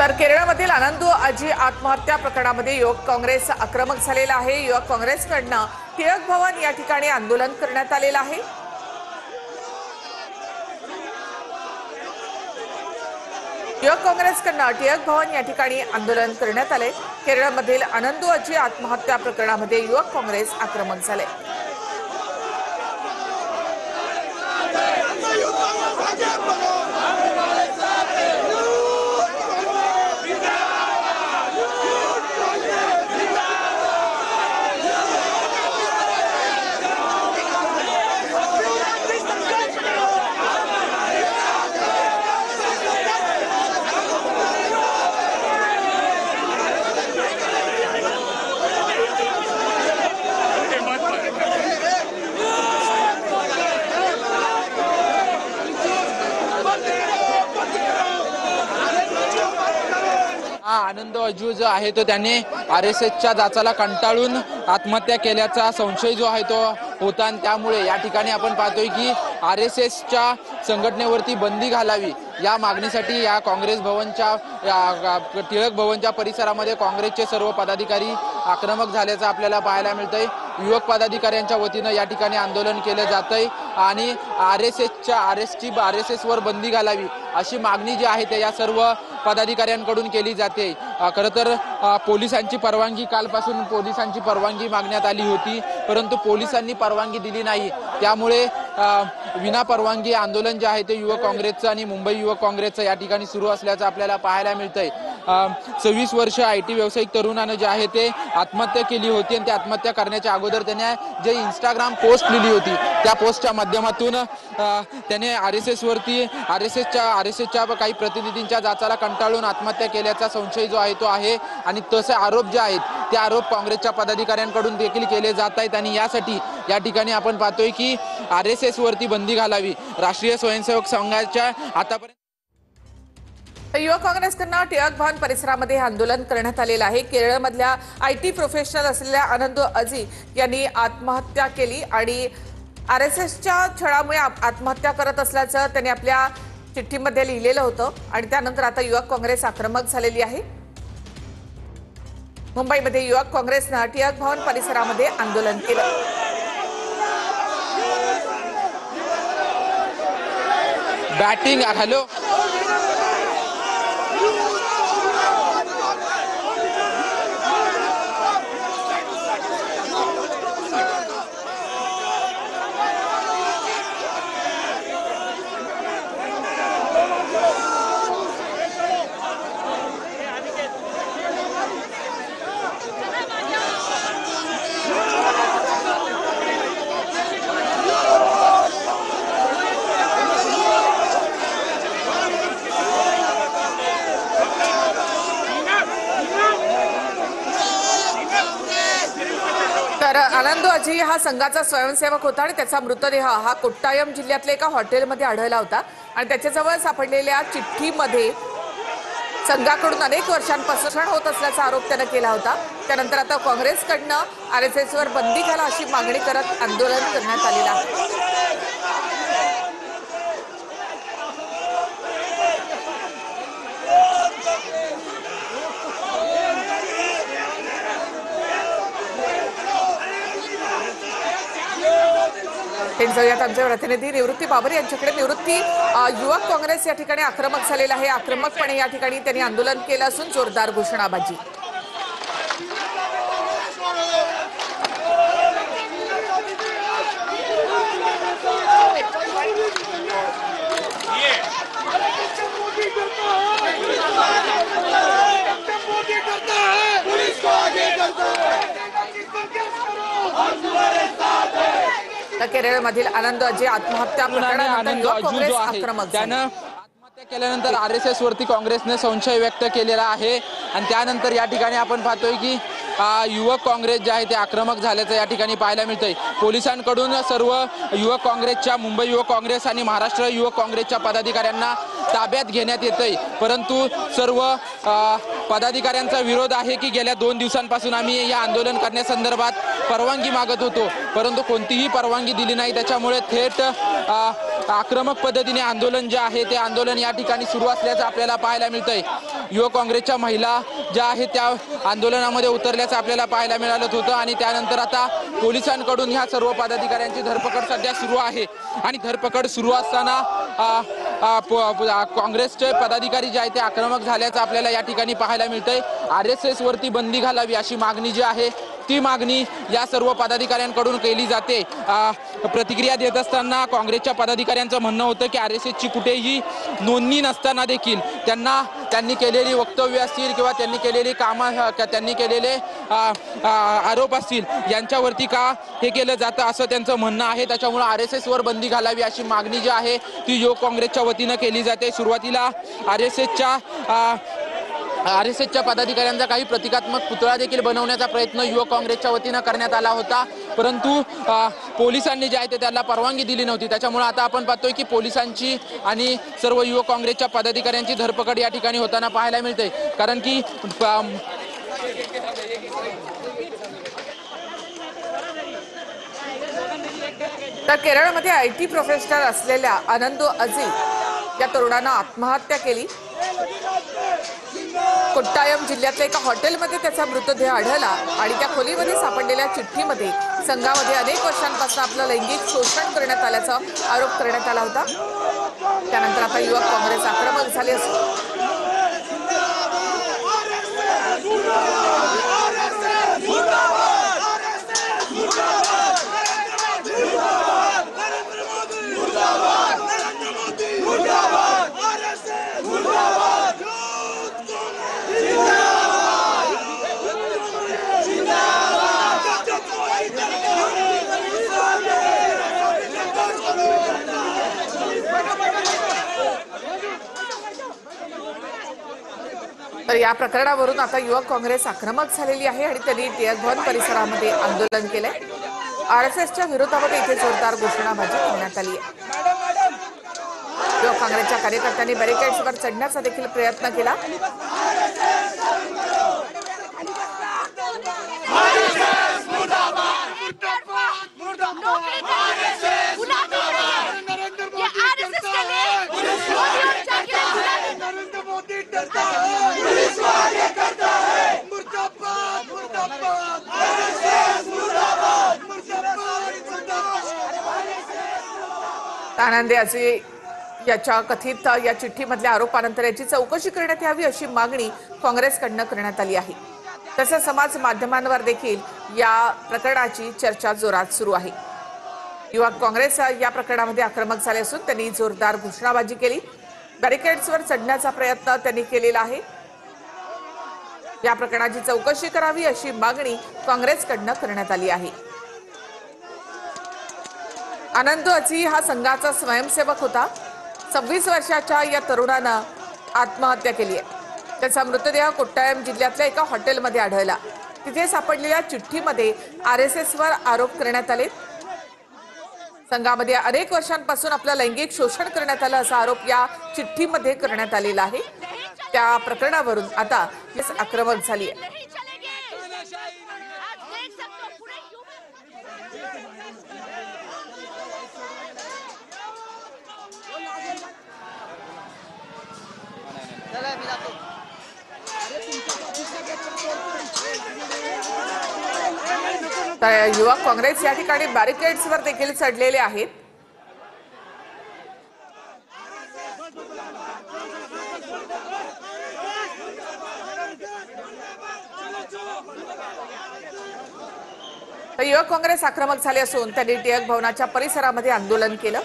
तर केरळमधील आनंदू अजी आत्महत्या प्रकरणामध्ये युवक काँग्रेस आक्रमक झालेला आहे। युवक काँग्रेसकडनं टिळक भवन या ठिकाणी आंदोलन करण्यात आलेलं आहे। युवक काँग्रेसकडनं टिळक भवन या ठिकाणी आंदोलन करण्यात आले। केरळमधील आनंदू अजी आत्महत्या प्रकरणामध्ये युवक काँग्रेस आक्रमक झाले। आनंद अजू जो आहे तो त्यांनी आरएसएसच्या जाचाला कंटाळून आत्महत्या केल्याचा संशय जो आहे तो होता आणि त्यामुळे या ठिकाणी आपण पाहतोय की आरएसएसच्या संघटनेवरती बंदी घालावी या मागणीसाठी या काँग्रेस भवनच्या टिळक भवनच्या परिसरामध्ये काँग्रेसचे सर्व पदाधिकारी आक्रमक झाल्याचं आपल्याला पाहायला मिळतंय। युवक पदाधिकाऱ्यांच्या वतीनं या ठिकाणी आंदोलन केलं जातंय आणि आरएसएसवर बंदी घालावी अशी मागणी जी आहे ते या सर्व पदाधिकाऱ्यांकडून केली जाते। खरं तर पोलिसांची परवानगी कालपासून पोलिसांची परवानगी मागण्यात आली होती, परंतु पोलिसांनी परवानगी दिली नाही। त्यामुळे विना परवानगी आंदोलन जे आहे ते युवक काँग्रेसचं आणि मुंबई युवक काँग्रेसचं या ठिकाणी सुरू असल्याचं आपल्याला पाहायला मिळतंय। 26 वर्ष आयटी व्यावसायिक तरुणानं जे आहे ते आत्महत्या केली होती आणि त्या आत्महत्या करण्याच्या अगोदर त्याने जे इंस्टाग्राम पोस्ट लिहिली होती त्या पोस्टच्या माध्यमातून त्याने आरएसएसच्या काही प्रतिनिधींच्या जाचाला कंटाळून आत्महत्या केल्याचा संशय जो आहे तो आहे आणि तसे आरोप जे आहेत ते आरोप काँग्रेसच्या पदाधिकाऱ्यांकडून देखील केले जात आहेत आणि यासाठी या ठिकाणी आपण पाहतोय की आरएसएस वरती बंदी घालावी राष्ट्रीय स्वयंसेवक संघाच्या आतापर्यंत युवक काँग्रेसकडनं टिळक भवन परिसरामध्ये आंदोलन करण्यात आलेलं आहे। केरळमधल्या आयटी प्रोफेशनल असलेल्या आनंदू अजी यांनी आत्महत्या केली आणि आरएसएसच्या छळामुळे आत्महत्या करत असल्याचं त्यांनी आपल्या चिठ्ठीमध्ये लिहिलेलं होतं आणि त्यानंतर आता युवक काँग्रेस आक्रमक झालेली आहे। मुंबईमध्ये युवक काँग्रेसनं टिळक भवन परिसरामध्ये आंदोलन केलं। बॅटिंग हॅलो तर आनंदू अजी हा संघाचा स्वयंसेवक होता आणि त्याचा मृतदेह हा कोट्टायम जिल्ह्यातल्या एका हॉटेलमध्ये आढळला होता आणि त्याच्याजवळ सापडलेल्या चिठ्ठीमध्ये संघाकडून अनेक वर्षांपासून शोषण होत असल्याचा आरोप त्यानं केला होता। त्यानंतर आता काँग्रेसकडनं आरएसएसवर बंदी घाला अशी मागणी करत आंदोलन करण्यात आलेलं आहे। जाऊयात आमचे प्रतिनिधी निवृत्ती बाबर यांच्याकडे। निवृत्ती, युवक काँग्रेस या ठिकाणी आक्रमक झालेला आहे, आक्रमकपणे या ठिकाणी त्यांनी आंदोलन केलं असून जोरदार घोषणाबाजी। केरळमधील आनंद अजी आत्महत्या प्रकरणानंतर युवक काँग्रेस आक्रमक त्यानं आत्महत्या केल्यानंतर आरएसएस वरती काँग्रेसने संशय व्यक्त केलेला आहे आणि त्यानंतर या ठिकाणी आपण पाहतोय की युवक काँग्रेस जे आहे ते आक्रमक झाल्याचं या ठिकाणी पाहायला मिळतंय। पोलिसांकडून सर्व युवक काँग्रेसच्या मुंबई युवक काँग्रेस आणि महाराष्ट्र युवक काँग्रेसच्या पदाधिकाऱ्यांना ताब्यात घेण्यात येतंय, परंतु सर्व पदाधिकाऱ्यांचा विरोध आहे की गेल्या 2 दिवसांपासून आम्ही या आंदोलन करण्यासंदर्भात परवानगी मागत होतो, परंतु कोणतीही परवानगी दिली नाही। त्याच्यामुळे थेट आक्रमक पद्धतीने आंदोलन जे आहे ते आंदोलन या ठिकाणी सुरू असल्याचं आपल्याला पाहायला मिळतंय। युवक काँग्रेसच्या महिला ज्या आहेत त्या आंदोलनामध्ये उतरल्याचं आपल्याला पाहायला मिळालं होतं आणि त्यानंतर आता पोलिसांकडून ह्या सर्व पदाधिकाऱ्यांची धरपकड सध्या सुरू आहे आणि धरपकड सुरू असताना काँग्रेसचे पदाधिकारी जे आहेत ते आक्रमक झाल्याचं आपल्याला या ठिकाणी पाहायला मिळतंय। RSS वरती बंदी घालावी अशी मागणी जी आहे ती मागणी या सर्व पदाधिकाऱ्यांकडून केली जाते। प्रतिक्रिया देत असताना काँग्रेसच्या पदाधिकाऱ्यांचं म्हणणं होतं की RSS ची कुठेही नोंदणी नसताना देखील त्यांनी केलेली वक्तव्य असतील किंवा त्यांनी केलेली कामं त्यांनी केलेले आरोप असतील यांच्यावरती का हे केलं जातं असं त्यांचं म्हणणं आहे। त्याच्यामुळे RSS वर बंदी घालावी अशी मागणी जी आहे ती युवक काँग्रेसच्या वतीनं केली जाते। सुरुवातीला RSSच्या पदाधिकाऱ्यांचा काही प्रतिकात्मक पुतळा देखील बनवण्याचा प्रयत्न युवक काँग्रेसच्या वतीनं करण्यात आला होता, परंतु पोलिसांनी जे आहे ते त्याला परवानगी दिली नव्हती। त्याच्यामुळे आता आपण पाहतोय की पोलिसांची आणि सर्व युवक काँग्रेसच्या पदाधिकाऱ्यांची धरपकड या ठिकाणी होताना पाहायला मिळते, कारण की तर केरळमध्ये IT प्रोफेशनल असलेल्या आनंदो अझी या तरुणानं आत्महत्या केली। कोट्टायम जिल्ह्यातल्या एका हॉटेलमध्ये त्याचा मृतदेह आढळला आणि त्या खोलीमध्ये सापडलेल्या चिठ्ठीमध्ये संघामध्ये अनेक वर्षांपासून आपलं लैंगिक शोषण करण्यात आल्याचा आरोप करण्यात आला होता। त्यानंतर आता युवक काँग्रेस आक्रमक झाले असून तर या प्रकरणावरून आता युवक काँग्रेस आक्रमक झालेली आहे आणि त्यांनी टिळक भवन परिसरामध्ये आंदोलन केलंय। RSSच्या विरोधामध्ये इथे जोरदार घोषणाबाजी करण्यात आली आहे। युवक काँग्रेसच्या कार्यकर्त्यांनी बॅरिकेड्सवर चढण्याचा देखील प्रयत्न केला। आनंद अझी याच्या कथित या चिठ्ठीमधल्या आरोपानंतर याची चौकशी करण्यात यावी अशी मागणी काँग्रेसकडनं करण्यात आली आहे। तसंच समाज माध्यमांवर देखील या प्रकरणाची चर्चा जोरात सुरू आहे। युवक काँग्रेस या प्रकरणामध्ये आक्रमक झाले असून त्यांनी जोरदार घोषणाबाजी केली। बॅरिकेड्सवर चढण्याचा प्रयत्न त्यांनी केलेला आहे। या प्रकरणाची चौकशी करावी अशी मागणी काँग्रेसकडनं करण्यात आली आहे। आनंद अझी हा संघाचा स्वयंसेवक होता। 26 वर्षाच्या या तरुणानं आत्महत्या केली आहे। त्याचा मृतदेह कोट्टायम जिल्ह्यातल्या एका हॉटेलमध्ये आढळला। तिथे सापडलेल्या चिठ्ठीमध्ये RSS वर आरोप करण्यात आले। संघामध्ये अनेक वर्षांपासून आपलं लैंगिक शोषण करण्यात आलं असा आरोप या चिठ्ठीमध्ये करण्यात आलेला आहे। त्या प्रकरणावरून आता आक्रमक झाली आहे। तर युवक काँग्रेस या ठिकाणी बॅरिकेड्सवर देखील चढलेले आहेत। तर युवक काँग्रेस आक्रमक झाले असून त्यांनी टिळक भवनाच्या परिसरामध्ये आंदोलन केलं।